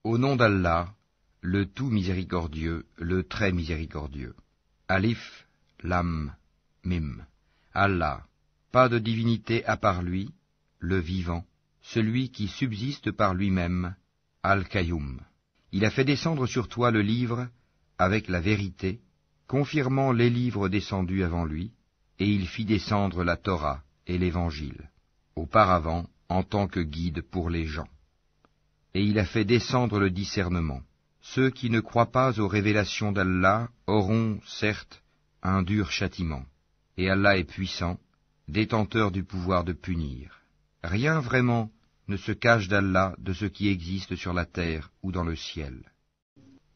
Au nom d'Allah, le tout miséricordieux, le très miséricordieux. Alif, Lam, Mim. Allah, pas de divinité à part lui, le vivant, celui qui subsiste par lui-même, Al-Qayyum. Il a fait descendre sur toi le livre avec la vérité, confirmant les livres descendus avant lui, et il fit descendre la Torah et l'Évangile, auparavant en tant que guide pour les gens. Et il a fait descendre le discernement. Ceux qui ne croient pas aux révélations d'Allah auront, certes, un dur châtiment. Et Allah est puissant, détenteur du pouvoir de punir. Rien vraiment ne se cache d'Allah de ce qui existe sur la terre ou dans le ciel.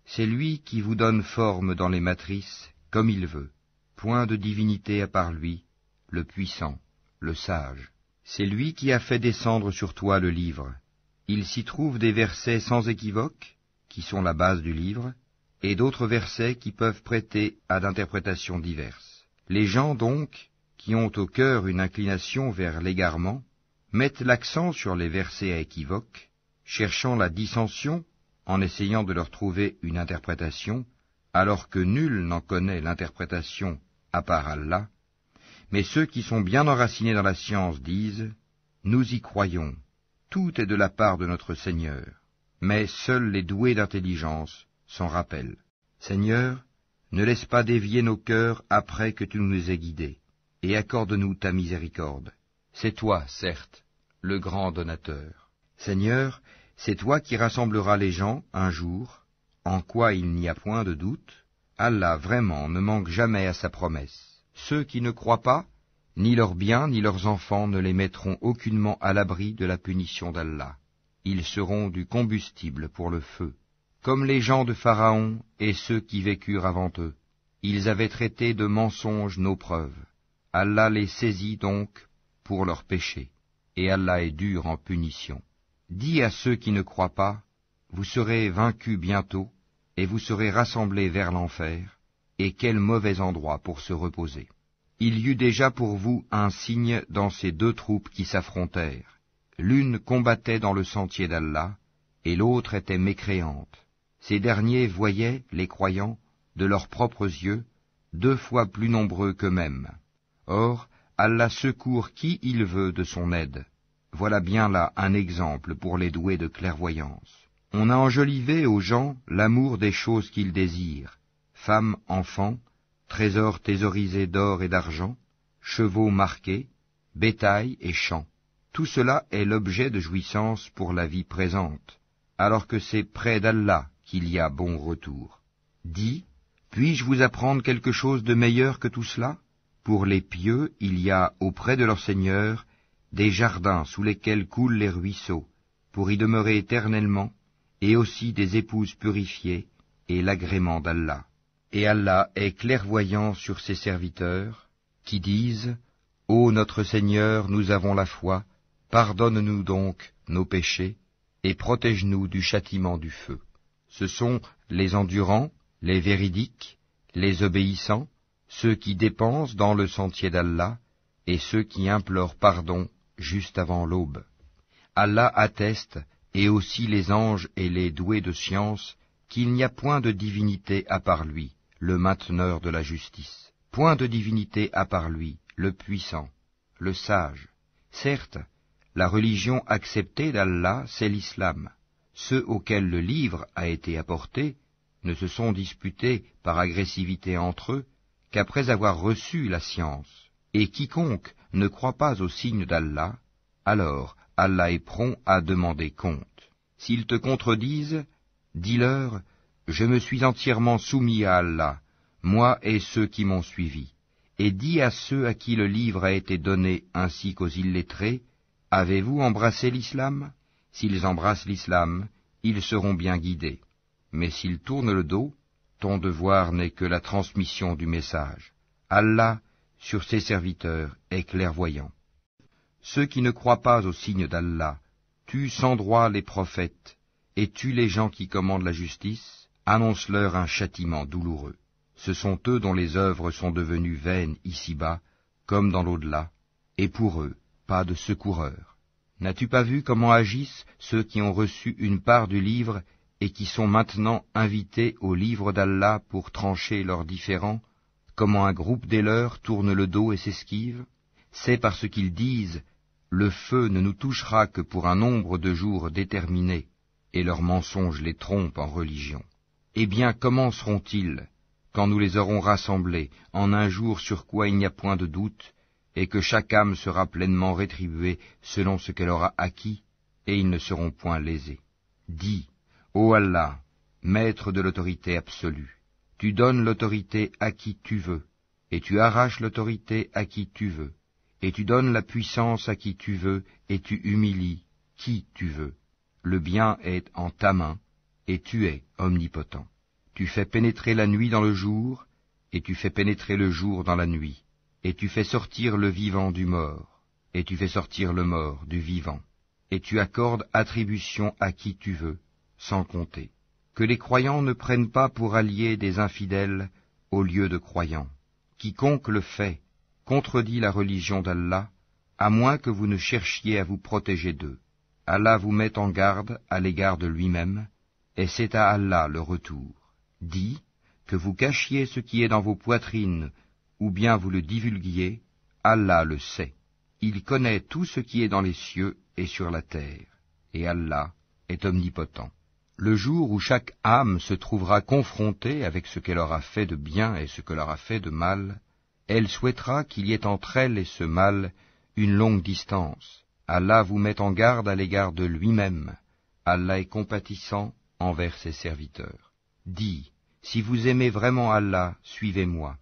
C'est lui qui vous donne forme dans les matrices, comme il veut. Point de divinité à part lui, le puissant, le sage. C'est lui qui a fait descendre sur toi le livre. Il s'y trouve des versets sans équivoque, qui sont la base du livre, et d'autres versets qui peuvent prêter à d'interprétations diverses. Les gens donc, qui ont au cœur une inclination vers l'égarement, mettent l'accent sur les versets à équivoque, cherchant la dissension en essayant de leur trouver une interprétation, alors que nul n'en connaît l'interprétation à part Allah. Mais ceux qui sont bien enracinés dans la science disent « Nous y croyons, tout est de la part de notre Seigneur. » Mais seuls les doués d'intelligence s'en rappellent. Seigneur, ne laisse pas dévier nos cœurs après que tu nous aies guidés, et accorde-nous ta miséricorde. C'est toi, certes, le grand donateur. Seigneur, c'est toi qui rassembleras les gens un jour, en quoi il n'y a point de doute. Allah vraiment ne manque jamais à sa promesse. Ceux qui ne croient pas, ni leurs biens ni leurs enfants ne les mettront aucunement à l'abri de la punition d'Allah. Ils seront du combustible pour le feu. Comme les gens de Pharaon et ceux qui vécurent avant eux, ils avaient traité de mensonges nos preuves. Allah les saisit donc pour leurs péchés, et Allah est dur en punition. Dis à ceux qui ne croient pas, vous serez vaincus bientôt, et vous serez rassemblés vers l'enfer, et quel mauvais endroit pour se reposer. Il y eut déjà pour vous un signe dans ces deux troupes qui s'affrontèrent. L'une combattait dans le sentier d'Allah, et l'autre était mécréante. Ces derniers voyaient, les croyants, de leurs propres yeux, 2 fois plus nombreux qu'eux-mêmes. Or, Allah secourt qui il veut de son aide. Voilà bien là un exemple pour les doués de clairvoyance. On a enjolivé aux gens l'amour des choses qu'ils désirent, femmes, enfants, trésors thésaurisés d'or et d'argent, chevaux marqués, bétail et champs. Tout cela est l'objet de jouissance pour la vie présente, alors que c'est près d'Allah qu'il y a bon retour. Dis, puis-je vous apprendre quelque chose de meilleur que tout cela? Pour les pieux, il y a auprès de leur Seigneur des jardins sous lesquels coulent les ruisseaux, pour y demeurer éternellement, et aussi des épouses purifiées, et l'agrément d'Allah. Et Allah est clairvoyant sur ses serviteurs, qui disent « Ô notre Seigneur, nous avons la foi, pardonne-nous donc nos péchés, et protège-nous du châtiment du feu. » Ce sont les endurants, les véridiques, les obéissants, ceux qui dépensent dans le sentier d'Allah, et ceux qui implorent pardon juste avant l'aube. Allah atteste, et aussi les anges et les doués de science, qu'il n'y a point de divinité à part lui, le mainteneur de la justice. Point de divinité à part lui, le puissant, le sage. Certes, la religion acceptée d'Allah, c'est l'islam. Ceux auxquels le livre a été apporté ne se sont disputés par agressivité entre eux qu'après avoir reçu la science. Et quiconque ne croit pas au signe d'Allah, alors Allah est prompt à demander compte. S'ils te contredisent, dis-leur, je me suis entièrement soumis à Allah, moi et ceux qui m'ont suivi. Et dis à ceux à qui le livre a été donné ainsi qu'aux illettrés, avez-vous embrassé l'islam? S'ils embrassent l'islam, ils seront bien guidés. Mais s'ils tournent le dos, ton devoir n'est que la transmission du message. Allah, sur ses serviteurs, est clairvoyant. Ceux qui ne croient pas au signe d'Allah tuent sans droit les prophètes et tuent les gens qui commandent la justice, annonce-leur un châtiment douloureux. Ce sont eux dont les œuvres sont devenues vaines ici-bas, comme dans l'au-delà, et pour eux, pas de secoureur. N'as-tu pas vu comment agissent ceux qui ont reçu une part du livre et qui sont maintenant invités au livre d'Allah pour trancher leurs différends, comment un groupe des leurs tourne le dos et s'esquive, c'est parce qu'ils disent « Le feu ne nous touchera que pour un nombre de jours déterminé », et leurs mensonges les trompent en religion. Eh bien, comment seront-ils, quand nous les aurons rassemblés en un jour sur quoi il n'y a point de doute, et que chaque âme sera pleinement rétribuée selon ce qu'elle aura acquis, et ils ne seront point lésés. Dis, ô Allah, maître de l'autorité absolue, tu donnes l'autorité à qui tu veux, et tu arraches l'autorité à qui tu veux, et tu donnes la puissance à qui tu veux, et tu humilies qui tu veux. Le bien est en ta main, et tu es omnipotent. Tu fais pénétrer la nuit dans le jour, et tu fais pénétrer le jour dans la nuit, et tu fais sortir le vivant du mort, et tu fais sortir le mort du vivant, et tu accordes attribution à qui tu veux, sans compter. Que les croyants ne prennent pas pour alliés des infidèles au lieu de croyants. Quiconque le fait contredit la religion d'Allah, à moins que vous ne cherchiez à vous protéger d'eux. Allah vous met en garde à l'égard de lui-même, et c'est à Allah le retour. Dis, que vous cachiez ce qui est dans vos poitrines, ou bien vous le divulguiez, Allah le sait. Il connaît tout ce qui est dans les cieux et sur la terre, et Allah est omnipotent. Le jour où chaque âme se trouvera confrontée avec ce qu'elle aura fait de bien et ce qu'elle aura fait de mal, elle souhaitera qu'il y ait entre elle et ce mal une longue distance. Allah vous met en garde à l'égard de lui-même. Allah est compatissant envers ses serviteurs. Dis, si vous aimez vraiment Allah, suivez-moi.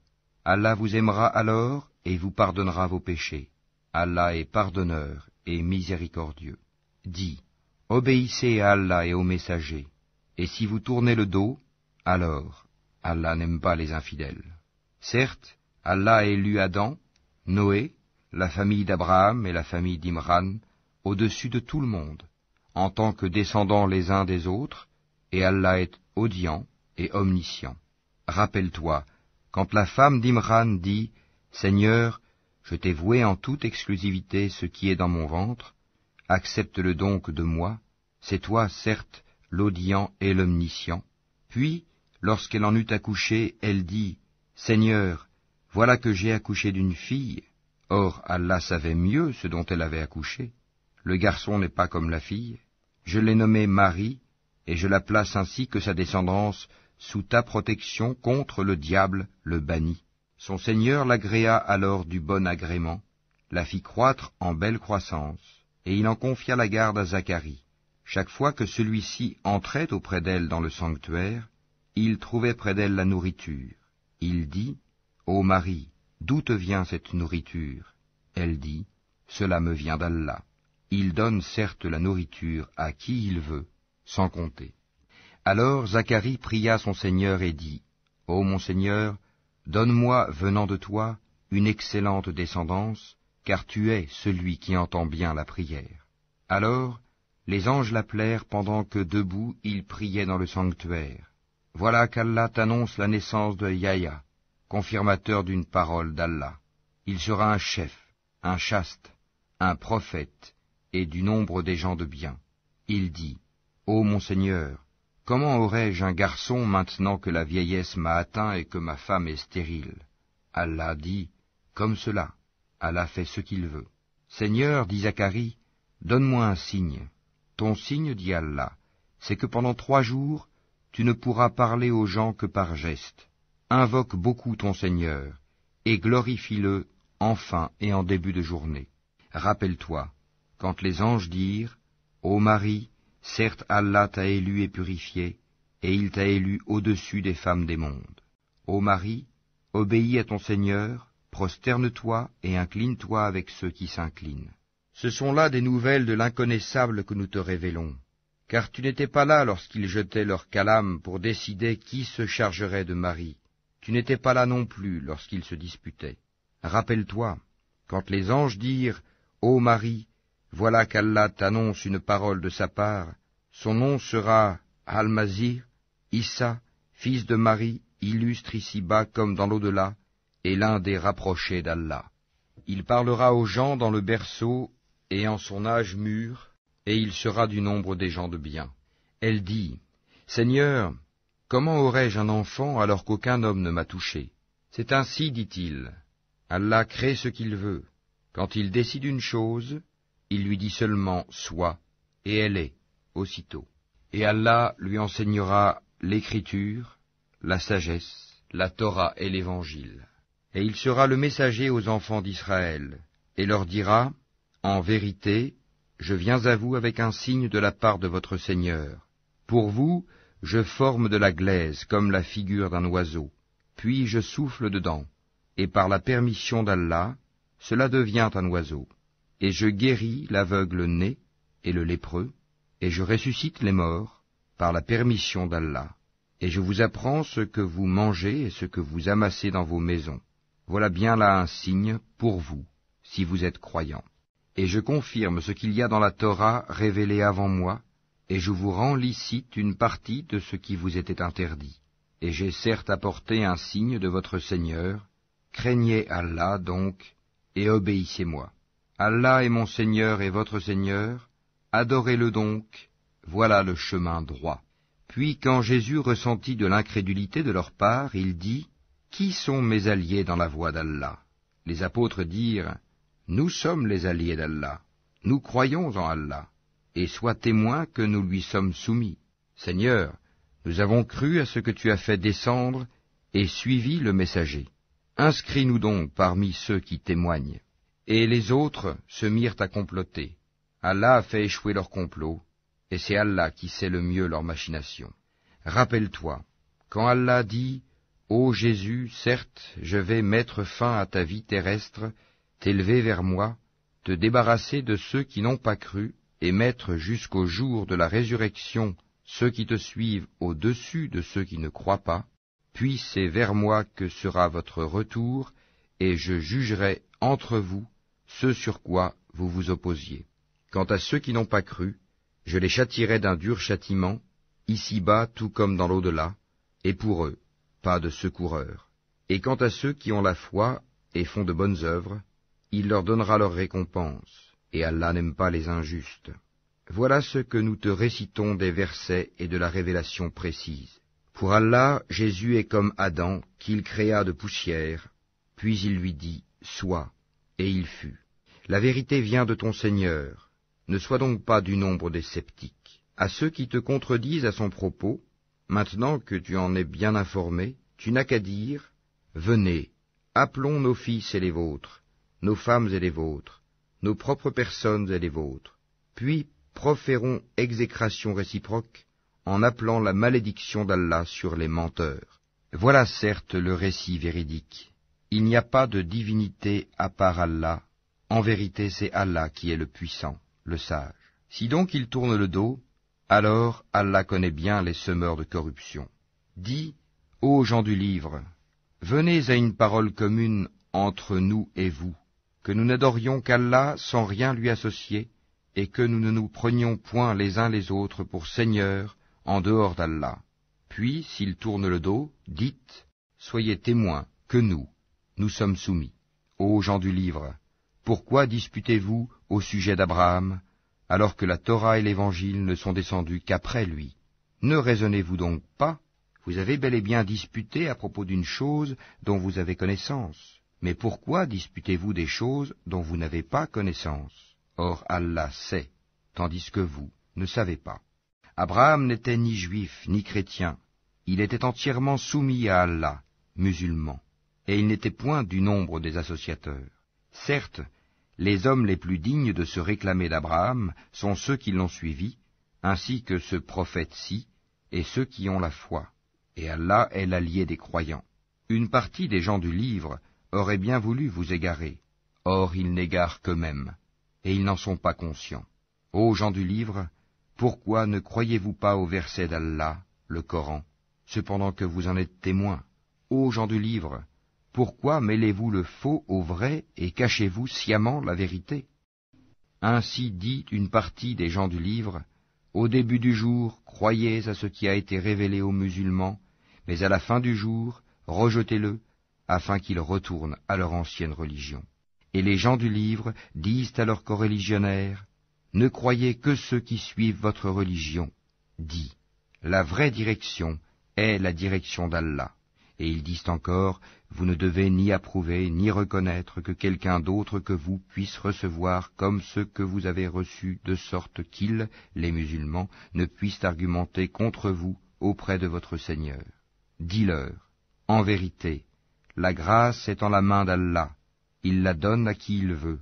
Allah vous aimera alors et vous pardonnera vos péchés. Allah est pardonneur et miséricordieux. Dis, obéissez à Allah et aux messagers, et si vous tournez le dos, alors Allah n'aime pas les infidèles. Certes, Allah a élu Adam, Noé, la famille d'Abraham et la famille d'Imran, au-dessus de tout le monde, en tant que descendants les uns des autres, et Allah est audient et omniscient. Rappelle-toi, quand la femme d'Imran dit « Seigneur, je t'ai voué en toute exclusivité ce qui est dans mon ventre, accepte-le donc de moi, c'est toi, certes, l'audient et l'omniscient. » Puis, lorsqu'elle en eut accouché, elle dit « Seigneur, voilà que j'ai accouché d'une fille. » Or, Allah savait mieux ce dont elle avait accouché. Le garçon n'est pas comme la fille. Je l'ai nommée Marie, et je la place ainsi que sa descendance sous ta protection contre le diable, le banni. Son Seigneur l'agréa alors du bon agrément, la fit croître en belle croissance, et il en confia la garde à Zacharie. Chaque fois que celui-ci entrait auprès d'elle dans le sanctuaire, il trouvait près d'elle la nourriture. Il dit, « Ô Marie, d'où te vient cette nourriture ?» Elle dit, « Cela me vient d'Allah. Il donne certes la nourriture à qui il veut, sans compter. » Alors Zacharie pria son Seigneur et dit, « Ô mon Seigneur, donne-moi, venant de toi, une excellente descendance, car tu es celui qui entend bien la prière. » Alors les anges l'appelèrent pendant que debout il priait dans le sanctuaire. Voilà qu'Allah t'annonce la naissance de Yahya, confirmateur d'une parole d'Allah. Il sera un chef, un chaste, un prophète, et du nombre des gens de bien. Il dit, « Ô mon Seigneur, comment aurais-je un garçon maintenant que la vieillesse m'a atteint et que ma femme est stérile ?» Allah dit, « Comme cela, Allah fait ce qu'il veut. » Seigneur, dit Zacharie, donne-moi un signe. Ton signe, dit Allah, c'est que pendant 3 jours, tu ne pourras parler aux gens que par gestes. Invoque beaucoup ton Seigneur, et glorifie-le en fin et en début de journée. Rappelle-toi, quand les anges dirent, Ô Marie, certes Allah t'a élu et purifié, et il t'a élu au-dessus des femmes des mondes. Ô Marie, obéis à ton Seigneur, prosterne-toi et incline-toi avec ceux qui s'inclinent. Ce sont là des nouvelles de l'inconnaissable que nous te révélons, car tu n'étais pas là lorsqu'ils jetaient leur calame pour décider qui se chargerait de Marie. Tu n'étais pas là non plus lorsqu'ils se disputaient. Rappelle-toi, quand les anges dirent, Ô Marie, voilà qu'Allah t'annonce une parole de sa part, son nom sera Al-Masih, Issa, fils de Marie, illustre ici-bas comme dans l'au-delà, et l'un des rapprochés d'Allah. Il parlera aux gens dans le berceau et en son âge mûr, et il sera du nombre des gens de bien. Elle dit, Seigneur, comment aurais-je un enfant alors qu'aucun homme ne m'a touché? C'est ainsi, dit-il, Allah crée ce qu'il veut. Quand il décide une chose, il lui dit seulement « sois » et elle est, aussitôt. Et Allah lui enseignera l'écriture, la sagesse, la Torah et l'Évangile. Et il sera le messager aux enfants d'Israël, et leur dira « En vérité, je viens à vous avec un signe de la part de votre Seigneur. Pour vous, je forme de la glaise comme la figure d'un oiseau, puis je souffle dedans, et par la permission d'Allah, cela devient un oiseau. Et je guéris l'aveugle né et le lépreux, et je ressuscite les morts, par la permission d'Allah. Et je vous apprends ce que vous mangez et ce que vous amassez dans vos maisons. Voilà bien là un signe pour vous, si vous êtes croyants. Et je confirme ce qu'il y a dans la Torah révélée avant moi, et je vous rends licite une partie de ce qui vous était interdit. Et j'ai certes apporté un signe de votre Seigneur. Craignez Allah donc, et obéissez-moi. Allah est mon Seigneur et votre Seigneur, adorez-le donc, voilà le chemin droit. Puis quand Jésus ressentit de l'incrédulité de leur part, il dit, « Qui sont mes alliés dans la voie d'Allah ?» Les apôtres dirent, « Nous sommes les alliés d'Allah, nous croyons en Allah, et sois témoin que nous lui sommes soumis. Seigneur, nous avons cru à ce que tu as fait descendre et suivi le messager. Inscris-nous donc parmi ceux qui témoignent. » Et les autres se mirent à comploter. Allah a fait échouer leur complot, et c'est Allah qui sait le mieux leurs machinations. Rappelle-toi, quand Allah dit « Ô Jésus, certes, je vais mettre fin à ta vie terrestre, t'élever vers moi, te débarrasser de ceux qui n'ont pas cru, et mettre jusqu'au jour de la résurrection ceux qui te suivent au-dessus de ceux qui ne croient pas, puis c'est vers moi que sera votre retour, et je jugerai entre vous ce sur quoi vous vous opposiez. Quant à ceux qui n'ont pas cru, je les châtierai d'un dur châtiment, ici-bas tout comme dans l'au-delà, et pour eux, pas de secoureur. Et quant à ceux qui ont la foi et font de bonnes œuvres, il leur donnera leur récompense, et Allah n'aime pas les injustes. Voilà ce que nous te récitons des versets et de la révélation précise. Pour Allah, Jésus est comme Adam, qu'il créa de poussière, puis il lui dit « Sois », et il fut. La vérité vient de ton Seigneur. Ne sois donc pas du nombre des sceptiques. À ceux qui te contredisent à son propos, maintenant que tu en es bien informé, tu n'as qu'à dire « Venez, appelons nos fils et les vôtres, nos femmes et les vôtres, nos propres personnes et les vôtres, puis proférons exécration réciproque en appelant la malédiction d'Allah sur les menteurs. » Voilà certes le récit véridique. Il n'y a pas de divinité à part Allah. En vérité, c'est Allah qui est le puissant, le sage. Si donc ils tournent le dos, alors Allah connaît bien les semeurs de corruption. Dis, ô gens du livre, venez à une parole commune entre nous et vous, que nous n'adorions qu'Allah sans rien lui associer, et que nous ne nous prenions point les uns les autres pour seigneurs en dehors d'Allah. Puis, s'ils tournent le dos, dites, soyez témoins que nous sommes soumis. Ô gens du livre, pourquoi disputez-vous au sujet d'Abraham, alors que la Torah et l'Évangile ne sont descendus qu'après lui? Ne raisonnez-vous donc pas? Vous avez bel et bien disputé à propos d'une chose dont vous avez connaissance. Mais pourquoi disputez-vous des choses dont vous n'avez pas connaissance? Or Allah sait, tandis que vous ne savez pas. Abraham n'était ni juif ni chrétien, il était entièrement soumis à Allah, musulman, et il n'était point du nombre des associateurs. Certes, les hommes les plus dignes de se réclamer d'Abraham sont ceux qui l'ont suivi, ainsi que ce prophète-ci, et ceux qui ont la foi, et Allah est l'allié des croyants. Une partie des gens du livre aurait bien voulu vous égarer, or ils n'égarent qu'eux-mêmes, et ils n'en sont pas conscients. Ô gens du livre, pourquoi ne croyez-vous pas au verset d'Allah, le Coran, cependant que vous en êtes témoins? Ô gens du livre, pourquoi mêlez-vous le faux au vrai et cachez-vous sciemment la vérité? Ainsi dit une partie des gens du livre, au début du jour, croyez à ce qui a été révélé aux musulmans, mais à la fin du jour, rejetez-le, afin qu'ils retournent à leur ancienne religion. Et les gens du livre disent à leurs coreligionnaires, ne croyez que ceux qui suivent votre religion. Dis, La vraie direction est la direction d'Allah. Et ils disent encore, vous ne devez ni approuver ni reconnaître que quelqu'un d'autre que vous puisse recevoir comme ce que vous avez reçu, de sorte qu'ils, les musulmans, ne puissent argumenter contre vous auprès de votre Seigneur. Dis-leur, en vérité, la grâce est en la main d'Allah, il la donne à qui il veut.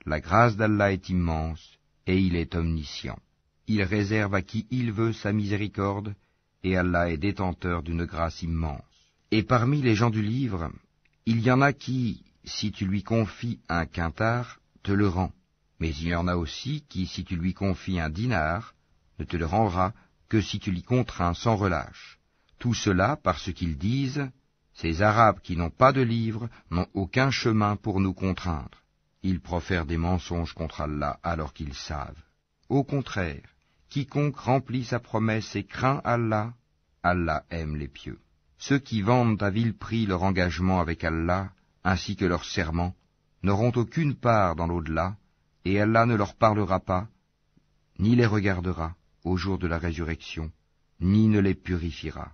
La grâce d'Allah est immense, et il est omniscient. Il réserve à qui il veut sa miséricorde, et Allah est détenteur d'une grâce immense. Et parmi les gens du livre, il y en a qui, si tu lui confies un quintar, te le rend. Mais il y en a aussi qui, si tu lui confies un dinar, ne te le rendra que si tu l'y contrains sans relâche. Tout cela parce qu'ils disent, ces Arabes qui n'ont pas de livre n'ont aucun chemin pour nous contraindre. Ils profèrent des mensonges contre Allah alors qu'ils savent. Au contraire, quiconque remplit sa promesse et craint Allah, Allah aime les pieux. Ceux qui vendent à vil prix leur engagement avec Allah, ainsi que leur serment, n'auront aucune part dans l'au-delà, et Allah ne leur parlera pas, ni les regardera au jour de la résurrection, ni ne les purifiera,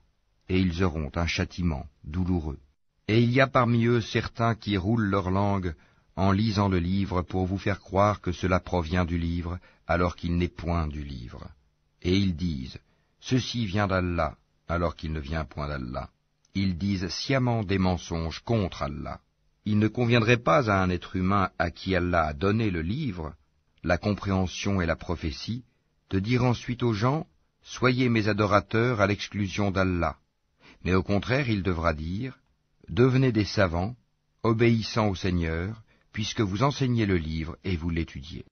et ils auront un châtiment douloureux. Et il y a parmi eux certains qui roulent leur langue en lisant le livre pour vous faire croire que cela provient du livre, alors qu'il n'est point du livre. Et ils disent, ceci vient d'Allah, alors qu'il ne vient point d'Allah. Ils disent sciemment des mensonges contre Allah. Il ne conviendrait pas à un être humain à qui Allah a donné le livre, la compréhension et la prophétie, de dire ensuite aux gens, soyez mes adorateurs à l'exclusion d'Allah. Mais au contraire, il devra dire, devenez des savants, obéissant au Seigneur, puisque vous enseignez le livre et vous l'étudiez.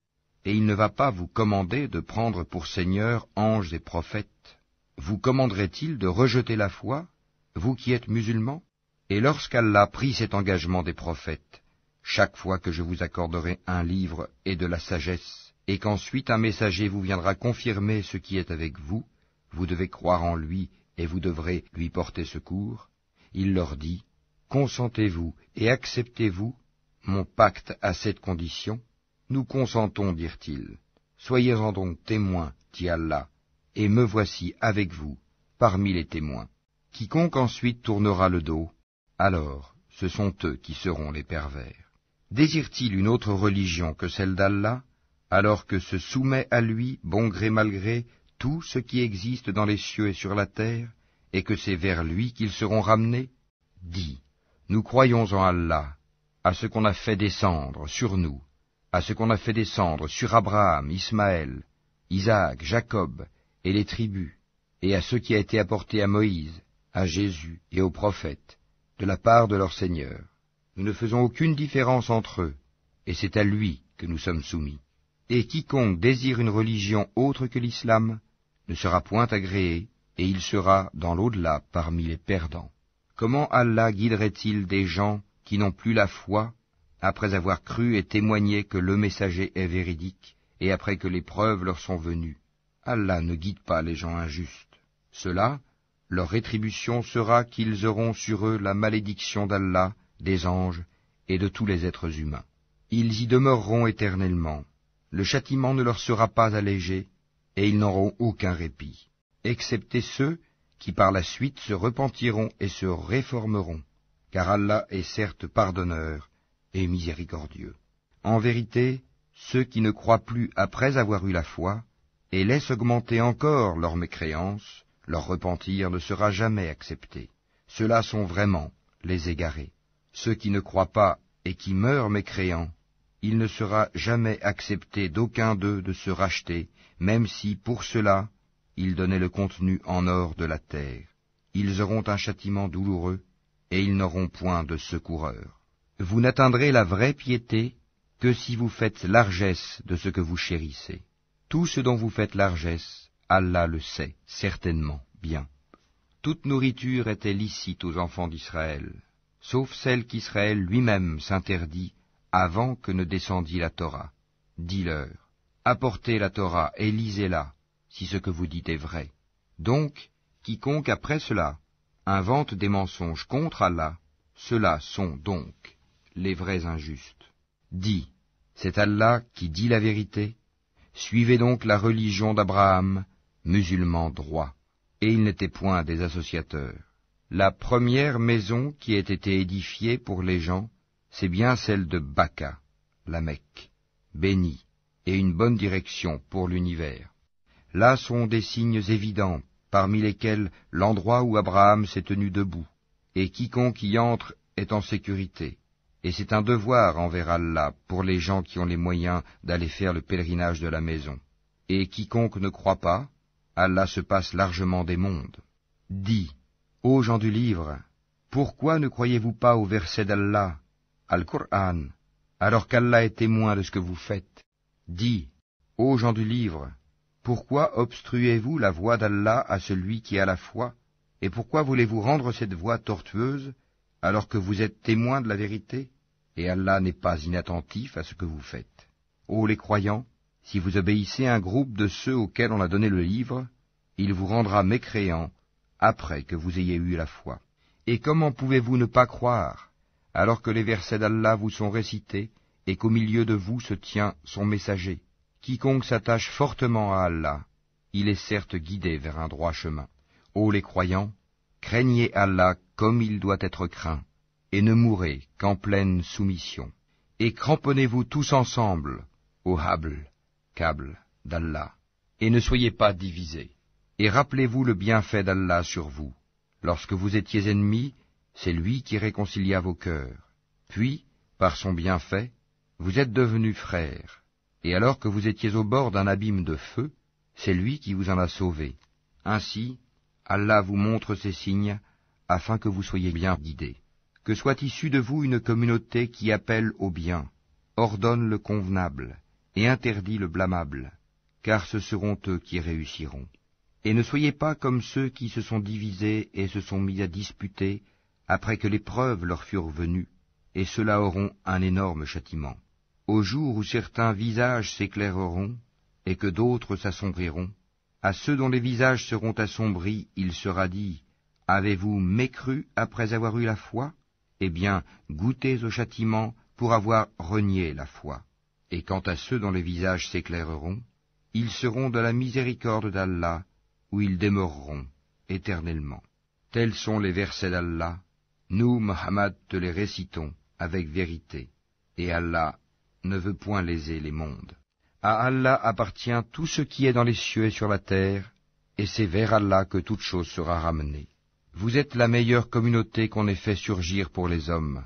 Et il ne va pas vous commander de prendre pour seigneurs anges et prophètes. Vous commanderait-il de rejeter la foi, vous qui êtes musulmans? Et lorsqu'Allah prit cet engagement des prophètes, chaque fois que je vous accorderai un livre et de la sagesse, et qu'ensuite un messager vous viendra confirmer ce qui est avec vous, vous devez croire en lui et vous devrez lui porter secours, il leur dit, consentez-vous et acceptez-vous mon pacte à cette condition? Nous consentons, dirent-ils. Soyez-en donc témoins, dit Allah, et me voici avec vous, parmi les témoins. Quiconque ensuite tournera le dos, alors ce sont eux qui seront les pervers. Désire-t-il une autre religion que celle d'Allah, alors que se soumet à lui, bon gré mal gré, tout ce qui existe dans les cieux et sur la terre, et que c'est vers lui qu'ils seront ramenés? Dis, nous croyons en Allah, à ce qu'on a fait descendre sur nous, à ce qu'on a fait descendre sur Abraham, Ismaël, Isaac, Jacob, et les tribus, et à ce qui a été apporté à Moïse, à Jésus et aux prophètes, de la part de leur Seigneur. Nous ne faisons aucune différence entre eux, et c'est à lui que nous sommes soumis. Et quiconque désire une religion autre que l'islam ne sera point agréé, et il sera dans l'au-delà parmi les perdants. Comment Allah guiderait-il des gens qui n'ont plus la foi, après avoir cru et témoigné que le messager est véridique, et après que les preuves leur sont venues? Allah ne guide pas les gens injustes. Cela, leur rétribution sera qu'ils auront sur eux la malédiction d'Allah, des anges et de tous les êtres humains. Ils y demeureront éternellement. Le châtiment ne leur sera pas allégé, et ils n'auront aucun répit, excepté ceux qui par la suite se repentiront et se réformeront, car Allah est certes pardonneur et miséricordieux. En vérité, ceux qui ne croient plus après avoir eu la foi, et laissent augmenter encore leur mécréance, leur repentir ne sera jamais accepté. Ceux-là sont vraiment les égarés. Ceux qui ne croient pas et qui meurent mécréants, il ne sera jamais accepté d'aucun d'eux de se racheter, même si, pour cela, ils donnaient le contenu en or de la terre. Ils auront un châtiment douloureux, et ils n'auront point de secoureur. Vous n'atteindrez la vraie piété que si vous faites largesse de ce que vous chérissez. Tout ce dont vous faites largesse, Allah le sait, certainement, bien. Toute nourriture était licite aux enfants d'Israël, sauf celle qu'Israël lui-même s'interdit avant que ne descendît la Torah. Dis-leur, apportez la Torah et lisez-la, si ce que vous dites est vrai. Donc, quiconque après cela invente des mensonges contre Allah, ceux-là sont donc les vrais injustes. Dis, c'est Allah qui dit la vérité. Suivez donc la religion d'Abraham, musulman droit. et ils n'étaient point des associateurs. La première maison qui ait été édifiée pour les gens, c'est bien celle de Baka, la Mecque, bénie, et une bonne direction pour l'univers. Là sont des signes évidents, parmi lesquels l'endroit où Abraham s'est tenu debout, et quiconque y entre est en sécurité. Et c'est un devoir envers Allah pour les gens qui ont les moyens d'aller faire le pèlerinage de la maison. Et quiconque ne croit pas, Allah se passe largement des mondes. Dis, ô gens du livre, pourquoi ne croyez-vous pas au verset d'Allah, Al-Qur'an, alors qu'Allah est témoin de ce que vous faites? Dis, ô gens du livre, pourquoi obstruez-vous la voie d'Allah à celui qui a la foi, et pourquoi voulez-vous rendre cette voie tortueuse, alors que vous êtes témoins de la vérité, et Allah n'est pas inattentif à ce que vous faites. Ô les croyants, si vous obéissez à un groupe de ceux auxquels on a donné le livre, il vous rendra mécréants après que vous ayez eu la foi. Et comment pouvez-vous ne pas croire, alors que les versets d'Allah vous sont récités, et qu'au milieu de vous se tient son messager? Quiconque s'attache fortement à Allah, il est certes guidé vers un droit chemin. Ô les croyants, craignez Allah comme il doit être craint, et ne mourrez qu'en pleine soumission. Et cramponnez-vous tous ensemble au câble d'Allah, et ne soyez pas divisés. Et rappelez-vous le bienfait d'Allah sur vous. Lorsque vous étiez ennemis, c'est lui qui réconcilia vos cœurs. Puis, par son bienfait, vous êtes devenus frères. Et alors que vous étiez au bord d'un abîme de feu, c'est lui qui vous en a sauvés. Ainsi, Allah vous montre ces signes, afin que vous soyez bien guidés. Que soit issue de vous une communauté qui appelle au bien, ordonne le convenable, et interdit le blâmable, car ce seront eux qui réussiront. Et ne soyez pas comme ceux qui se sont divisés et se sont mis à disputer, après que les preuves leur furent venues, et ceux-là auront un énorme châtiment. Au jour où certains visages s'éclaireront, et que d'autres s'assombriront, à ceux dont les visages seront assombris, il sera dit, « Avez-vous mécru après avoir eu la foi? Eh bien, goûtez au châtiment pour avoir renié la foi. » Et quant à ceux dont les visages s'éclaireront, ils seront de la miséricorde d'Allah, où ils demeureront éternellement. Tels sont les versets d'Allah. Nous, Muhammad, te les récitons avec vérité, et Allah ne veut point léser les mondes. À Allah appartient tout ce qui est dans les cieux et sur la terre, et c'est vers Allah que toute chose sera ramenée. Vous êtes la meilleure communauté qu'on ait fait surgir pour les hommes.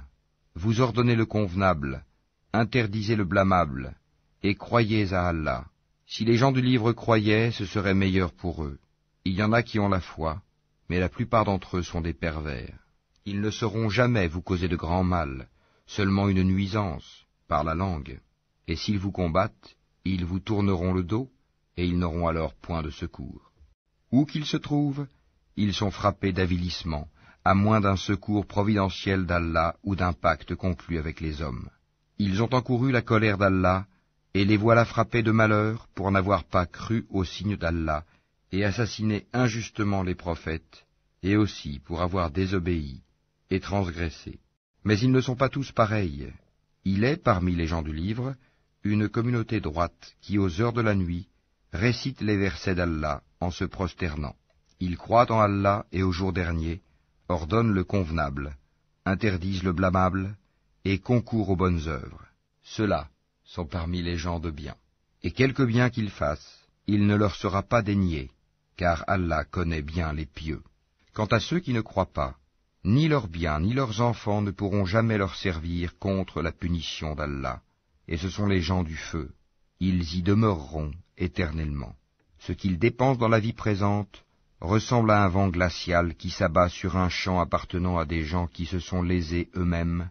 Vous ordonnez le convenable, interdisez le blâmable, et croyez à Allah. Si les gens du livre croyaient, ce serait meilleur pour eux. Il y en a qui ont la foi, mais la plupart d'entre eux sont des pervers. Ils ne sauront jamais vous causer de grand mal, seulement une nuisance, par la langue. Et s'ils vous combattent, ils vous tourneront le dos, et ils n'auront alors point de secours. Où qu'ils se trouvent, ils sont frappés d'avilissement, à moins d'un secours providentiel d'Allah ou d'un pacte conclu avec les hommes. Ils ont encouru la colère d'Allah, et les voilà frappés de malheur pour n'avoir pas cru aux signes d'Allah, et assassiné injustement les prophètes, et aussi pour avoir désobéi et transgressé. Mais ils ne sont pas tous pareils. Il est, parmi les gens du livre, une communauté droite qui, aux heures de la nuit, récite les versets d'Allah en se prosternant. Ils croient en Allah et au jour dernier, ordonnent le convenable, interdisent le blâmable, et concourent aux bonnes œuvres. Ceux-là sont parmi les gens de bien. Et quelque bien qu'ils fassent, il ne leur sera pas dénié, car Allah connaît bien les pieux. Quant à ceux qui ne croient pas, ni leurs biens ni leurs enfants ne pourront jamais leur servir contre la punition d'Allah, et ce sont les gens du feu. Ils y demeureront éternellement. Ce qu'ils dépensent dans la vie présente ressemble à un vent glacial qui s'abat sur un champ appartenant à des gens qui se sont lésés eux-mêmes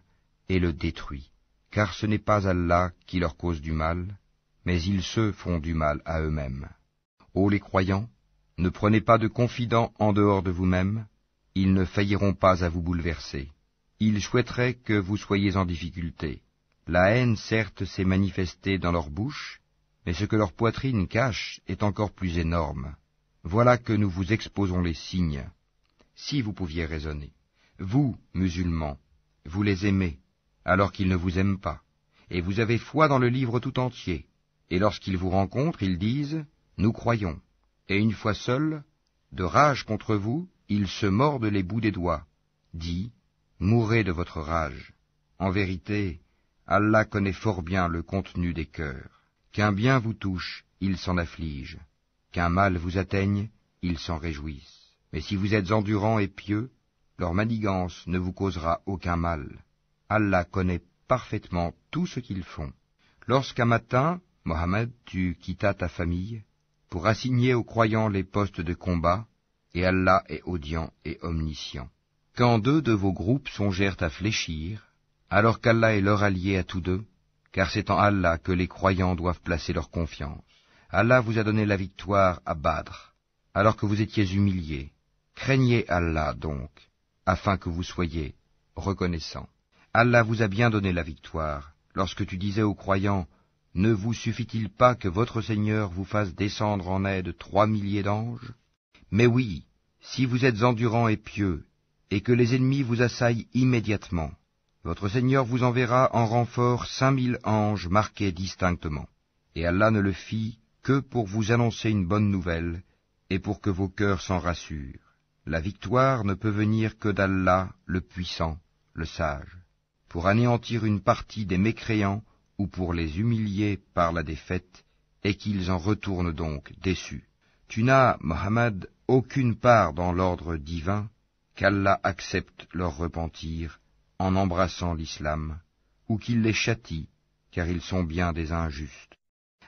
et le détruit. Car ce n'est pas Allah qui leur cause du mal, mais ils se font du mal à eux-mêmes. Ô les croyants, ne prenez pas de confidents en dehors de vous-même, ils ne failliront pas à vous bouleverser. Ils souhaiteraient que vous soyez en difficulté. La haine, certes, s'est manifestée dans leur bouche, mais ce que leur poitrine cache est encore plus énorme. Voilà que nous vous exposons les signes. Si vous pouviez raisonner. Vous, musulmans, vous les aimez, alors qu'ils ne vous aiment pas, et vous avez foi dans le livre tout entier. Et lorsqu'ils vous rencontrent, ils disent « Nous croyons ». Et une fois seuls, De rage contre vous, ils se mordent les bouts des doigts. Dis, mourrez de votre rage. En vérité, Allah connaît fort bien le contenu des cœurs. Qu'un bien vous touche, ils s'en affligent. Qu'un mal vous atteigne, ils s'en réjouissent. Mais si vous êtes endurants et pieux, leur manigance ne vous causera aucun mal. Allah connaît parfaitement tout ce qu'ils font. Lorsqu'un matin, Mohammed, tu quittas ta famille, pour assigner aux croyants les postes de combat, et Allah est audient et omniscient. Quand deux de vos groupes songèrent à fléchir, alors qu'Allah est leur allié à tous deux, car c'est en Allah que les croyants doivent placer leur confiance. Allah vous a donné la victoire à Badr, alors que vous étiez humiliés. Craignez Allah donc, afin que vous soyez reconnaissants. Allah vous a bien donné la victoire, lorsque tu disais aux croyants, « Ne vous suffit-il pas que votre Seigneur vous fasse descendre en aide 3 milliers d'anges ?» Mais oui, si vous êtes endurants et pieux, et que les ennemis vous assaillent immédiatement, votre Seigneur vous enverra en renfort 5000 anges marqués distinctement. Et Allah ne le fit que pour vous annoncer une bonne nouvelle, et pour que vos cœurs s'en rassurent. La victoire ne peut venir que d'Allah, le puissant, le sage, pour anéantir une partie des mécréants ou pour les humilier par la défaite, et qu'ils en retournent donc déçus. Tu n'as, Mohammed, aucune part dans l'ordre divin, qu'Allah accepte leur repentir en embrassant l'islam, ou qu'il les châtie, car ils sont bien des injustes.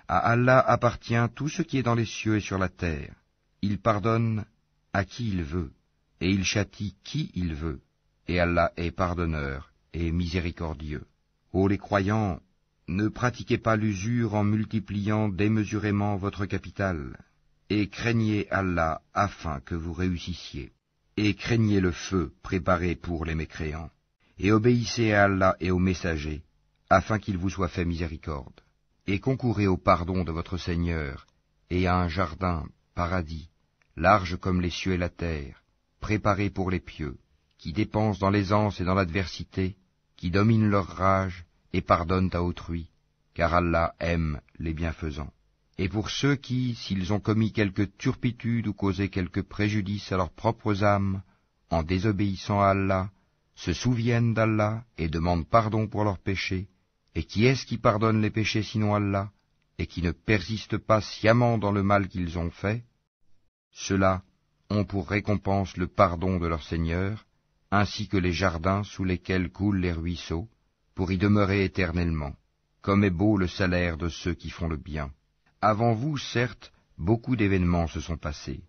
À Allah appartient tout ce qui est dans les cieux et sur la terre. Il pardonne à qui il veut, et il châtie qui il veut, et Allah est pardonneur et miséricordieux. Ô les croyants, ne pratiquez pas l'usure en multipliant démesurément votre capital, et craignez Allah afin que vous réussissiez, et craignez le feu préparé pour les mécréants, et obéissez à Allah et aux messagers, afin qu'il vous soit fait miséricorde, et concourez au pardon de votre Seigneur, et à un jardin, paradis, large comme les cieux et la terre, préparé pour les pieux, qui dépensent dans l'aisance et dans l'adversité, qui dominent leur rage et pardonnent à autrui, car Allah aime les bienfaisants. Et pour ceux qui, s'ils ont commis quelque turpitude ou causé quelque préjudice à leurs propres âmes, en désobéissant à Allah, se souviennent d'Allah et demandent pardon pour leurs péchés, et qui est-ce qui pardonne les péchés sinon Allah, et qui ne persiste pas sciemment dans le mal qu'ils ont fait? Ceux-là ont pour récompense le pardon de leur Seigneur, ainsi que les jardins sous lesquels coulent les ruisseaux, pour y demeurer éternellement. Comme est beau le salaire de ceux qui font le bien. Avant vous, certes, beaucoup d'événements se sont passés.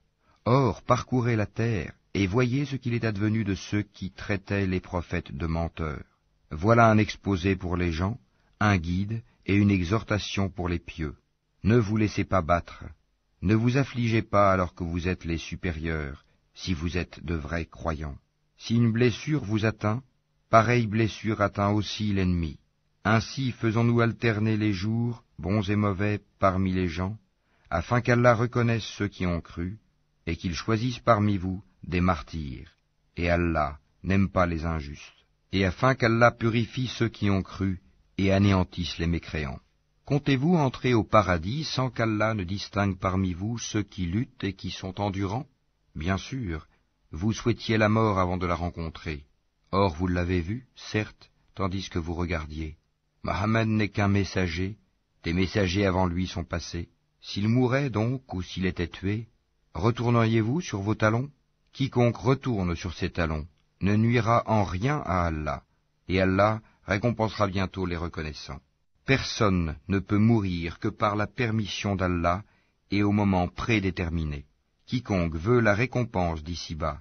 Or, parcourez la terre, et voyez ce qu'il est advenu de ceux qui traitaient les prophètes de menteurs. Voilà un exposé pour les gens, un guide et une exhortation pour les pieux. Ne vous laissez pas battre. Ne vous affligez pas alors que vous êtes les supérieurs, si vous êtes de vrais croyants. Si une blessure vous atteint, pareille blessure atteint aussi l'ennemi. Ainsi faisons-nous alterner les jours, bons et mauvais, parmi les gens, afin qu'Allah reconnaisse ceux qui ont cru, et qu'il choisisse parmi vous des martyrs. Et Allah n'aime pas les injustes. Et afin qu'Allah purifie ceux qui ont cru, et anéantisse les mécréants. Comptez-vous entrer au paradis sans qu'Allah ne distingue parmi vous ceux qui luttent et qui sont endurants? Bien sûr, vous souhaitiez la mort avant de la rencontrer. Or vous l'avez vue, certes, tandis que vous regardiez. Mohammed n'est qu'un messager, des messagers avant lui sont passés. S'il mourait donc, ou s'il était tué, retourneriez-vous sur vos talons? Quiconque retourne sur ses talons ne nuira en rien à Allah, et Allah récompensera bientôt les reconnaissants. Personne ne peut mourir que par la permission d'Allah et au moment prédéterminé. Quiconque veut la récompense d'ici-bas,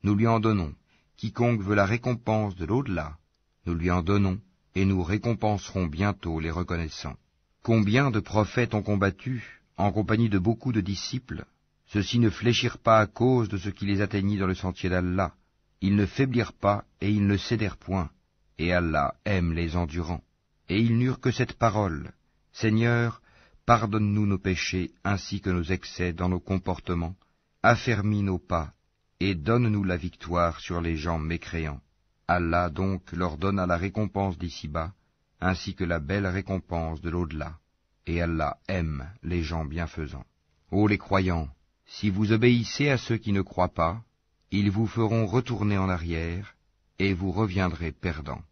nous lui en donnons. Quiconque veut la récompense de l'au-delà, nous lui en donnons, et nous récompenserons bientôt les reconnaissants. Combien de prophètes ont combattu, en compagnie de beaucoup de disciples? Ceux-ci ne fléchirent pas à cause de ce qui les atteignit dans le sentier d'Allah. Ils ne faiblirent pas et ils ne cédèrent point. Et Allah aime les endurants. Et ils n'eurent que cette parole: Seigneur, pardonne-nous nos péchés ainsi que nos excès dans nos comportements, affermis nos pas, et donne-nous la victoire sur les gens mécréants. Allah donc leur donna la récompense d'ici-bas, ainsi que la belle récompense de l'au-delà. Et Allah aime les gens bienfaisants. Ô les croyants, Si vous obéissez à ceux qui ne croient pas, ils vous feront retourner en arrière, et vous reviendrez perdants.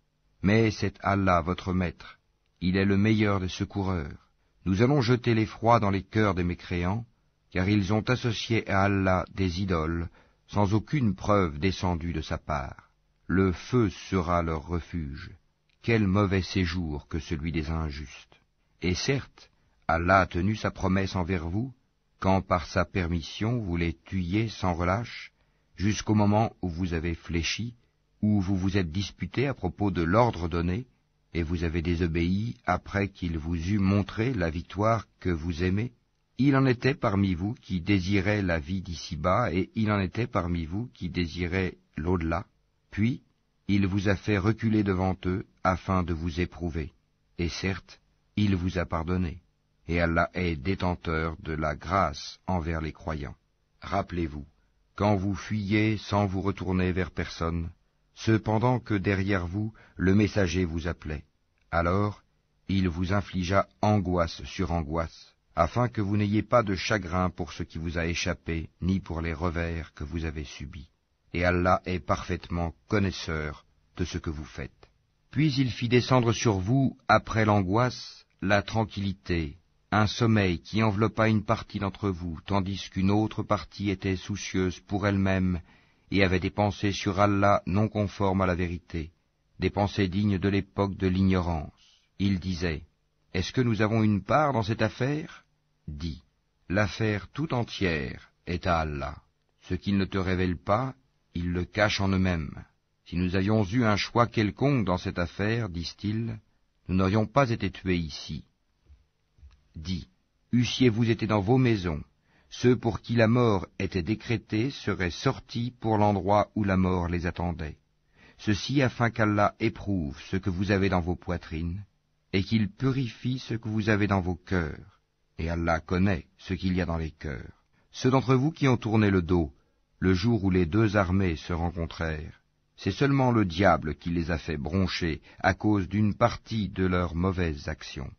Mais c'est Allah votre maître, il est le meilleur des secoureurs. Nous allons jeter l'effroi dans les cœurs des mécréants, car ils ont associé à Allah des idoles, sans aucune preuve descendue de sa part. Le feu sera leur refuge. Quel mauvais séjour que celui des injustes. Et certes, Allah a tenu sa promesse envers vous, quand par sa permission vous les tuiez sans relâche, jusqu'au moment où vous avez fléchi, où vous vous êtes disputé à propos de l'ordre donné, et vous avez désobéi après qu'il vous eût montré la victoire que vous aimez. Il en était parmi vous qui désiraient la vie d'ici-bas, et il en était parmi vous qui désiraient l'au-delà. Puis, il vous a fait reculer devant eux, afin de vous éprouver. Et certes, il vous a pardonné. Et Allah est détenteur de la grâce envers les croyants. Rappelez-vous, quand vous fuyiez sans vous retourner vers personne, cependant que derrière vous le messager vous appelait, alors il vous infligea angoisse sur angoisse, afin que vous n'ayez pas de chagrin pour ce qui vous a échappé, ni pour les revers que vous avez subis. Et Allah est parfaitement connaisseur de ce que vous faites. Puis il fit descendre sur vous, après l'angoisse, la tranquillité, un sommeil qui enveloppa une partie d'entre vous, tandis qu'une autre partie était soucieuse pour elle-même et avait des pensées sur Allah non conformes à la vérité, des pensées dignes de l'époque de l'ignorance. Il disait, « Est-ce que nous avons une part dans cette affaire ?» Dis, « L'affaire tout entière est à Allah. Ce qu'il ne te révèle pas, ils le cachent en eux-mêmes. Si nous avions eu un choix quelconque dans cette affaire, disent-ils, nous n'aurions pas été tués ici. » Dis, eussiez-vous été dans vos maisons, ceux pour qui la mort était décrétée seraient sortis pour l'endroit où la mort les attendait. Ceci afin qu'Allah éprouve ce que vous avez dans vos poitrines, et qu'il purifie ce que vous avez dans vos cœurs. Et Allah connaît ce qu'il y a dans les cœurs. Ceux d'entre vous qui ont tourné le dos, le jour où les deux armées se rencontrèrent, c'est seulement le diable qui les a fait broncher à cause d'une partie de leurs mauvaises actions.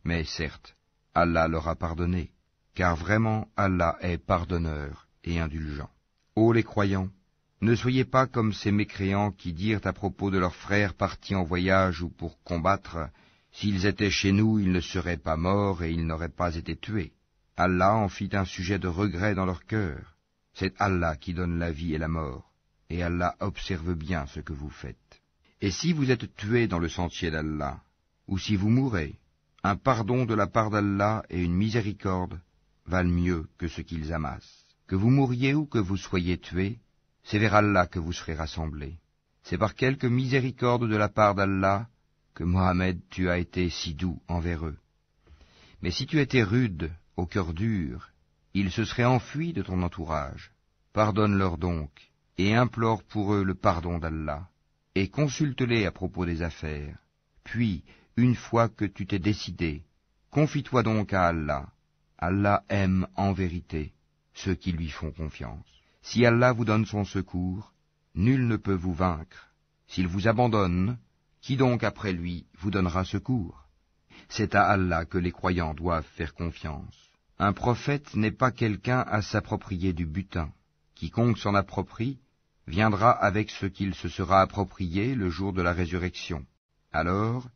Mais certes, Allah leur a pardonné, car vraiment Allah est pardonneur et indulgent. Ô les croyants, ne soyez pas comme ces mécréants qui dirent à propos de leurs frères partis en voyage ou pour combattre, « S'ils étaient chez nous, ils ne seraient pas morts et ils n'auraient pas été tués. » Allah en fit un sujet de regret dans leur cœur. C'est Allah qui donne la vie et la mort, et Allah observe bien ce que vous faites. Et si vous êtes tués dans le sentier d'Allah, ou si vous mourrez, un pardon de la part d'Allah et une miséricorde valent mieux que ce qu'ils amassent. Que vous mouriez ou que vous soyez tués, c'est vers Allah que vous serez rassemblés. C'est par quelque miséricorde de la part d'Allah que Mohammed, tu as été si doux envers eux. Mais si tu étais rude, au cœur dur, ils se seraient enfuis de ton entourage. Pardonne-leur donc, et implore pour eux le pardon d'Allah, et consulte-les à propos des affaires. Puis, une fois que tu t'es décidé, confie-toi donc à Allah. Allah aime en vérité ceux qui lui font confiance. Si Allah vous donne son secours, nul ne peut vous vaincre. S'il vous abandonne, qui donc après lui vous donnera secours? C'est à Allah que les croyants doivent faire confiance. Un prophète n'est pas quelqu'un à s'approprier du butin. Quiconque s'en approprie viendra avec ce qu'il se sera approprié le jour de la résurrection. Alors,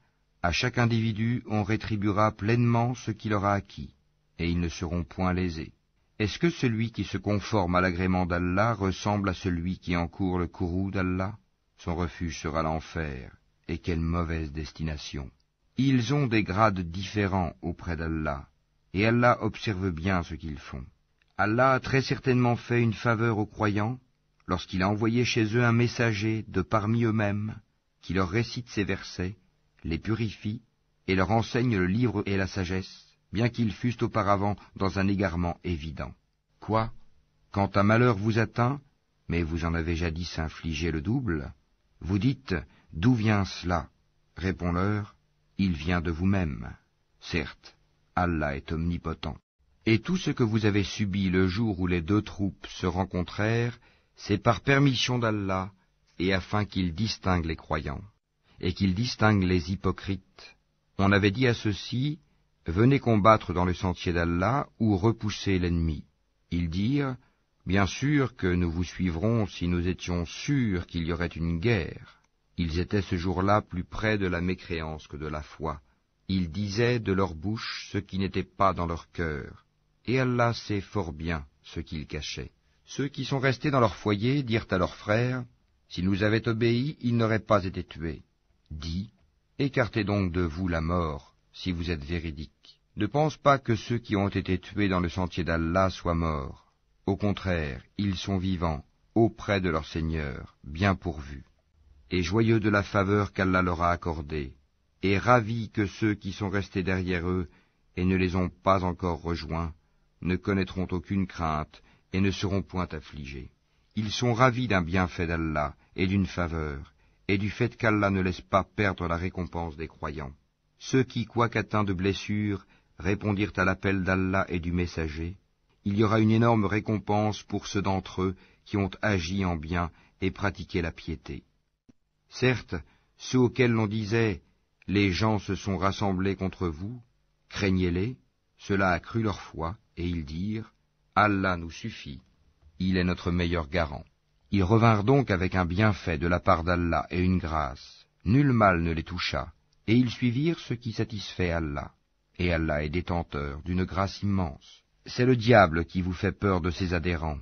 à chaque individu on rétribuera pleinement ce qu'il aura acquis, et ils ne seront point lésés. Est-ce que celui qui se conforme à l'agrément d'Allah ressemble à celui qui encourt le courroux d'Allah? Son refuge sera l'enfer, et quelle mauvaise destination! Ils ont des grades différents auprès d'Allah, et Allah observe bien ce qu'ils font. Allah a très certainement fait une faveur aux croyants, lorsqu'il a envoyé chez eux un messager de parmi eux-mêmes, qui leur récite ces versets, les purifie, et leur enseigne le livre et la sagesse, bien qu'ils fussent auparavant dans un égarement évident. Quoi? Quand un malheur vous atteint, mais vous en avez jadis infligé le double, vous dites, d'où vient cela? Réponds-leur, il vient de vous-même. Certes, Allah est omnipotent. Et tout ce que vous avez subi le jour où les deux troupes se rencontrèrent, c'est par permission d'Allah, et afin qu'il distingue les croyants, et qu'il distingue les hypocrites. On avait dit à ceux-ci, venez combattre dans le sentier d'Allah ou repoussez l'ennemi. Ils dirent, bien sûr que nous vous suivrons si nous étions sûrs qu'il y aurait une guerre. Ils étaient ce jour-là plus près de la mécréance que de la foi. Ils disaient de leur bouche ce qui n'était pas dans leur cœur. Et Allah sait fort bien ce qu'ils cachaient. Ceux qui sont restés dans leur foyer dirent à leurs frères, s'ils nous avaient obéi, ils n'auraient pas été tués. Dis, écartez donc de vous la mort, si vous êtes véridiques. Ne pense pas que ceux qui ont été tués dans le sentier d'Allah soient morts. Au contraire, ils sont vivants, auprès de leur Seigneur, bien pourvus, et joyeux de la faveur qu'Allah leur a accordée, et ravis que ceux qui sont restés derrière eux et ne les ont pas encore rejoints ne connaîtront aucune crainte et ne seront point affligés. Ils sont ravis d'un bienfait d'Allah et d'une faveur, et du fait qu'Allah ne laisse pas perdre la récompense des croyants. Ceux qui, quoique atteints de blessures, répondirent à l'appel d'Allah et du messager, il y aura une énorme récompense pour ceux d'entre eux qui ont agi en bien et pratiqué la piété. Certes, ceux auxquels l'on disait « Les gens se sont rassemblés contre vous », craignez-les, cela accrut leur foi, et ils dirent « Allah nous suffit, il est notre meilleur garant ». Ils revinrent donc avec un bienfait de la part d'Allah et une grâce. Nul mal ne les toucha, et ils suivirent ce qui satisfait Allah. Et Allah est détenteur d'une grâce immense. C'est le diable qui vous fait peur de ses adhérents.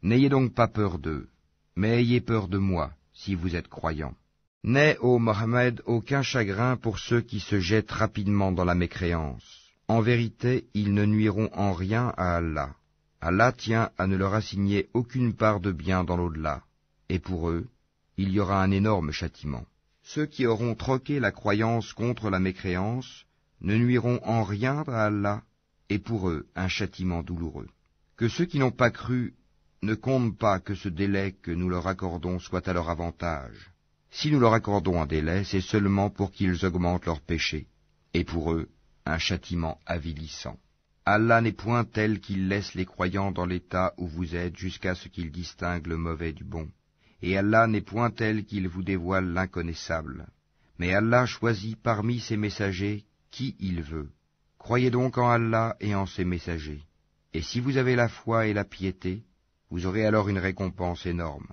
N'ayez donc pas peur d'eux, mais ayez peur de moi, si vous êtes croyants. N'aie, ô Mohammed, aucun chagrin pour ceux qui se jettent rapidement dans la mécréance. En vérité, ils ne nuiront en rien à Allah. Allah tient à ne leur assigner aucune part de bien dans l'au-delà, et pour eux, il y aura un énorme châtiment. Ceux qui auront troqué la croyance contre la mécréance ne nuiront en rien à Allah, et pour eux un châtiment douloureux. Que ceux qui n'ont pas cru ne comptent pas que ce délai que nous leur accordons soit à leur avantage. Si nous leur accordons un délai, c'est seulement pour qu'ils augmentent leurs péchés, et pour eux un châtiment avilissant. Allah n'est point tel qu'il laisse les croyants dans l'état où vous êtes jusqu'à ce qu'ils distinguent le mauvais du bon. Et Allah n'est point tel qu'il vous dévoile l'inconnaissable. Mais Allah choisit parmi ses messagers qui il veut. Croyez donc en Allah et en ses messagers. Et si vous avez la foi et la piété, vous aurez alors une récompense énorme.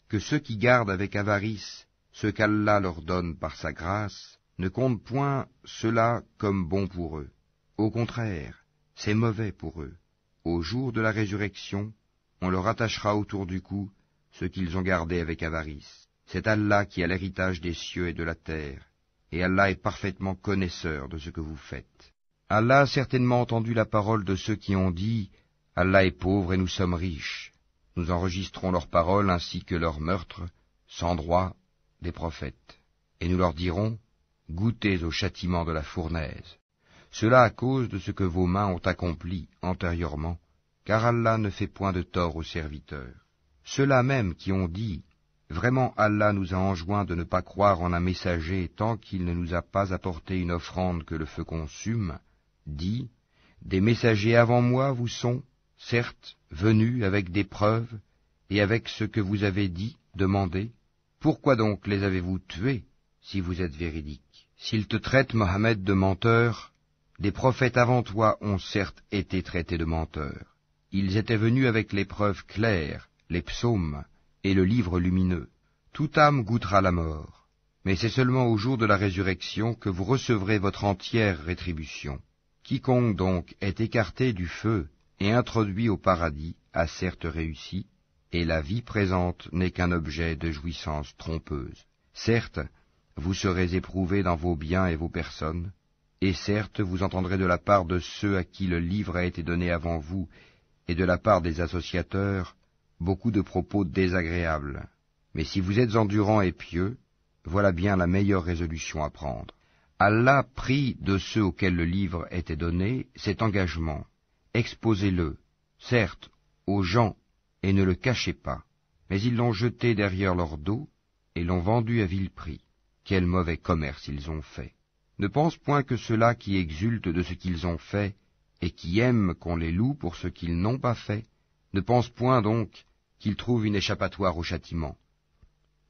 Que ceux qui gardent avec avarice ce qu'Allah leur donne par sa grâce ne comptent point cela comme bon pour eux. Au contraire, c'est mauvais pour eux. Au jour de la résurrection, on leur attachera autour du cou ce qu'ils ont gardé avec avarice. C'est Allah qui a l'héritage des cieux et de la terre, et Allah est parfaitement connaisseur de ce que vous faites. Allah a certainement entendu la parole de ceux qui ont dit « Allah est pauvre et nous sommes riches. Nous enregistrons leurs paroles ainsi que leurs meurtres, sans droit, des prophètes. Et nous leur dirons « Goûtez au châtiment de la fournaise. » Cela à cause de ce que vos mains ont accompli antérieurement, car Allah ne fait point de tort aux serviteurs. Ceux-là même qui ont dit « Vraiment Allah nous a enjoint de ne pas croire en un messager tant qu'il ne nous a pas apporté une offrande que le feu consume », dit « Des messagers avant moi vous sont, certes, venus avec des preuves et avec ce que vous avez dit, demandé. Pourquoi donc les avez-vous tués, si vous êtes véridiques? S'ils te traitent, Mohammed, de menteur, des prophètes avant toi ont certes été traités de menteurs. Ils étaient venus avec les preuves claires, les psaumes et le livre lumineux. Toute âme goûtera la mort, mais c'est seulement au jour de la résurrection que vous recevrez votre entière rétribution. Quiconque donc est écarté du feu et introduit au paradis a certes réussi, et la vie présente n'est qu'un objet de jouissance trompeuse. Certes, vous serez éprouvés dans vos biens et vos personnes, et certes vous entendrez de la part de ceux à qui le livre a été donné avant vous, et de la part des associateurs, beaucoup de propos désagréables. Mais si vous êtes endurants et pieux, voilà bien la meilleure résolution à prendre. Allah prit de ceux auxquels le livre était donné cet engagement. Exposez-le, certes, aux gens, et ne le cachez pas. Mais ils l'ont jeté derrière leur dos, et l'ont vendu à vil prix. Quel mauvais commerce ils ont fait. Ne pense point que ceux-là qui exultent de ce qu'ils ont fait, et qui aiment qu'on les loue pour ce qu'ils n'ont pas fait, ne pense point donc qu'ils trouvent une échappatoire au châtiment.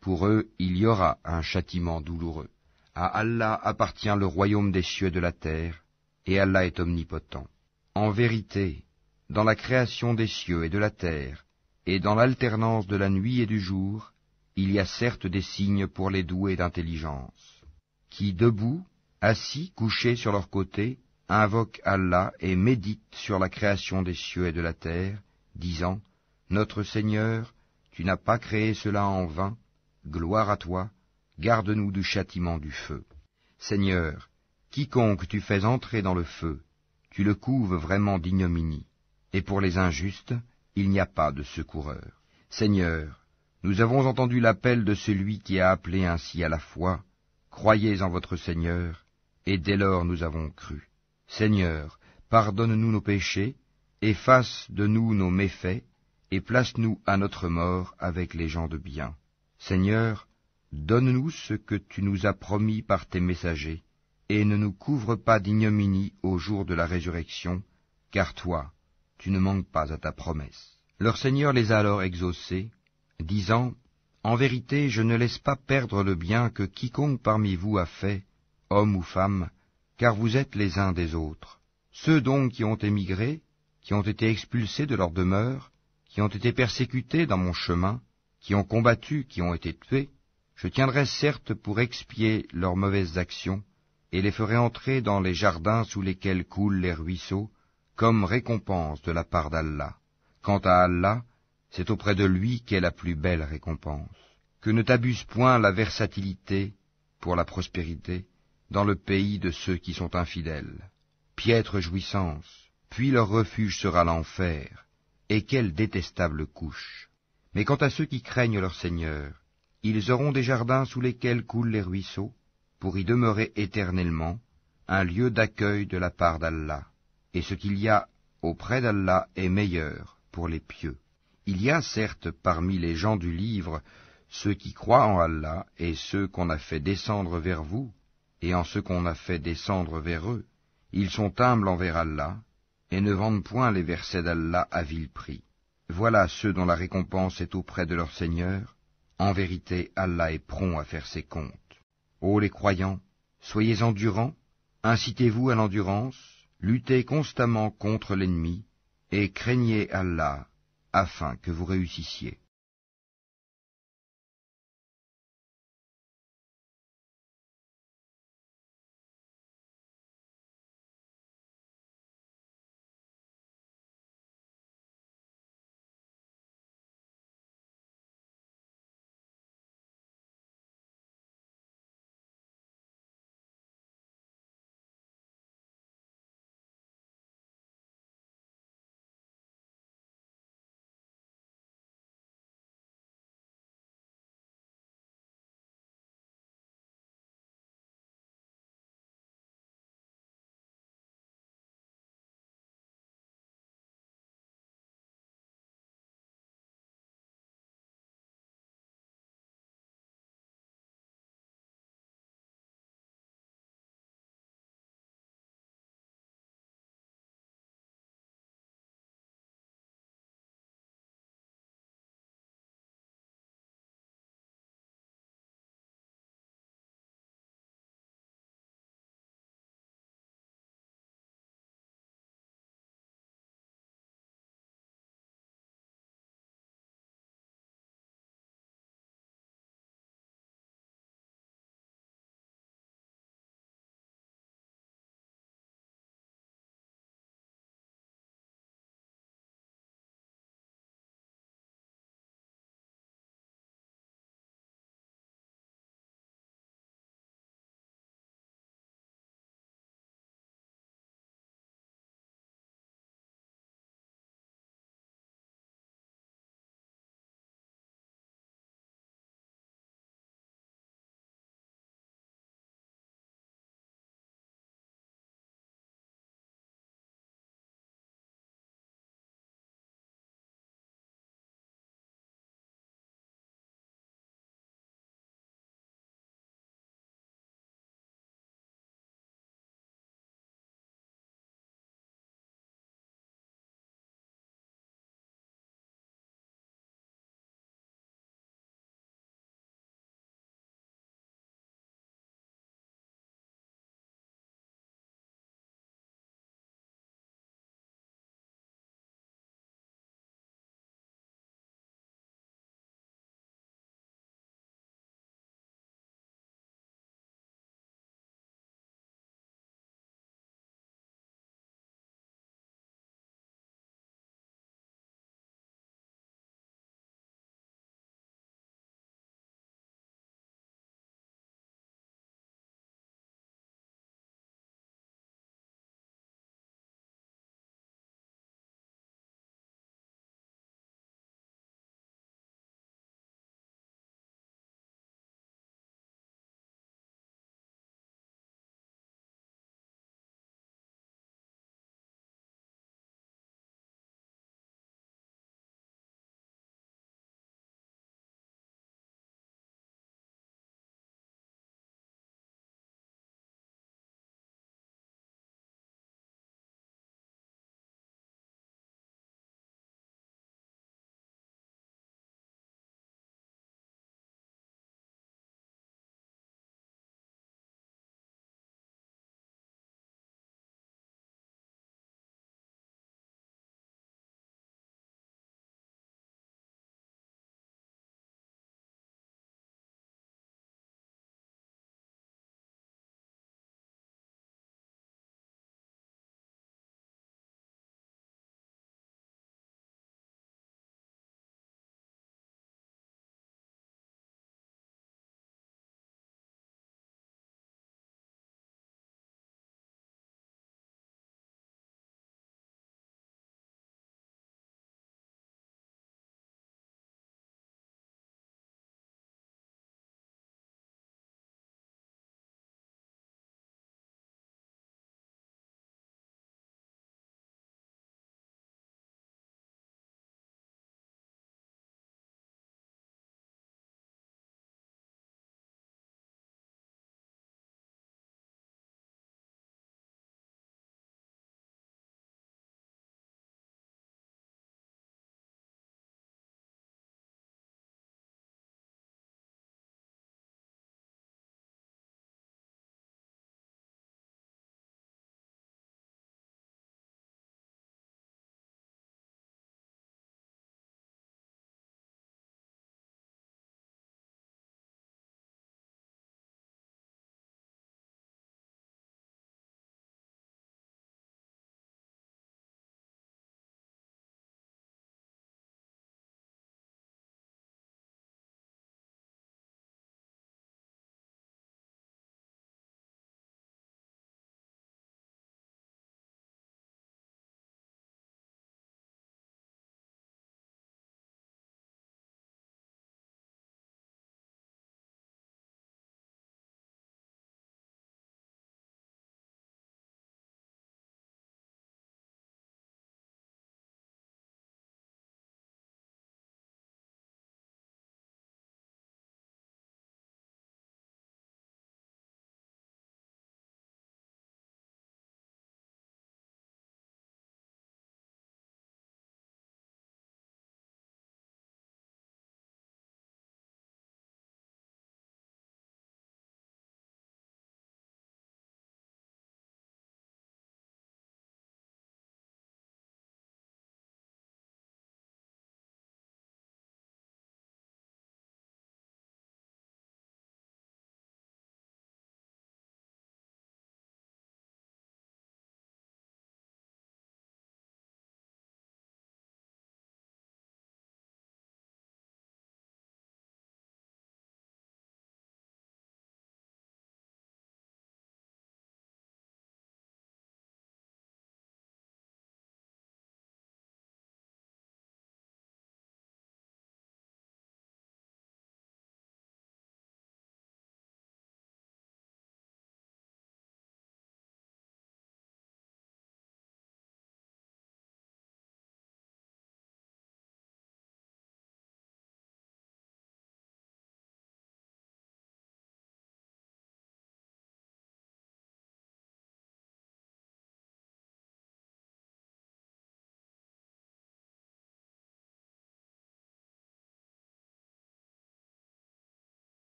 Pour eux, il y aura un châtiment douloureux. À Allah appartient le royaume des cieux et de la terre, et Allah est omnipotent. En vérité, dans la création des cieux et de la terre, et dans l'alternance de la nuit et du jour, il y a certes des signes pour les doués d'intelligence, qui, debout, assis, couchés sur leur côté, invoquent Allah et méditent sur la création des cieux et de la terre, disant, « Notre Seigneur, tu n'as pas créé cela en vain, gloire à toi, garde-nous du châtiment du feu. Seigneur, quiconque tu fais entrer dans le feu, tu le couves vraiment d'ignominie, et pour les injustes, il n'y a pas de secoureur. Seigneur, nous avons entendu l'appel de celui qui a appelé ainsi à la foi, croyez en votre Seigneur, et dès lors nous avons cru. Seigneur, pardonne-nous nos péchés, efface de nous nos méfaits, et place-nous à notre mort avec les gens de bien. Seigneur, donne-nous ce que tu nous as promis par tes messagers, et ne nous couvre pas d'ignominie au jour de la résurrection, car toi, tu ne manques pas à ta promesse. » Leur Seigneur les a alors exaucés, disant, « En vérité, je ne laisse pas perdre le bien que quiconque parmi vous a fait, homme ou femme, car vous êtes les uns des autres. Ceux donc qui ont émigré, qui ont été expulsés de leur demeure, qui ont été persécutés dans mon chemin, qui ont combattu, qui ont été tués, je tiendrai certes pour expier leurs mauvaises actions, et les ferai entrer dans les jardins sous lesquels coulent les ruisseaux, comme récompense de la part d'Allah. Quant à Allah, c'est auprès de lui qu'est la plus belle récompense. Que ne t'abuse point la versatilité pour la prospérité dans le pays de ceux qui sont infidèles. Piètre jouissance, puis leur refuge sera l'enfer, et quelle détestable couche. Mais quant à ceux qui craignent leur Seigneur, ils auront des jardins sous lesquels coulent les ruisseaux, pour y demeurer éternellement, un lieu d'accueil de la part d'Allah, et ce qu'il y a auprès d'Allah est meilleur pour les pieux. Il y a certes parmi les gens du livre ceux qui croient en Allah et ceux qu'on a fait descendre vers vous, et en ceux qu'on a fait descendre vers eux. Ils sont humbles envers Allah, et ne vendent point les versets d'Allah à vil prix. Voilà ceux dont la récompense est auprès de leur Seigneur. En vérité, Allah est prompt à faire ses comptes. Ô les croyants, soyez endurants, incitez-vous à l'endurance, luttez constamment contre l'ennemi, et craignez Allah, afin que vous réussissiez.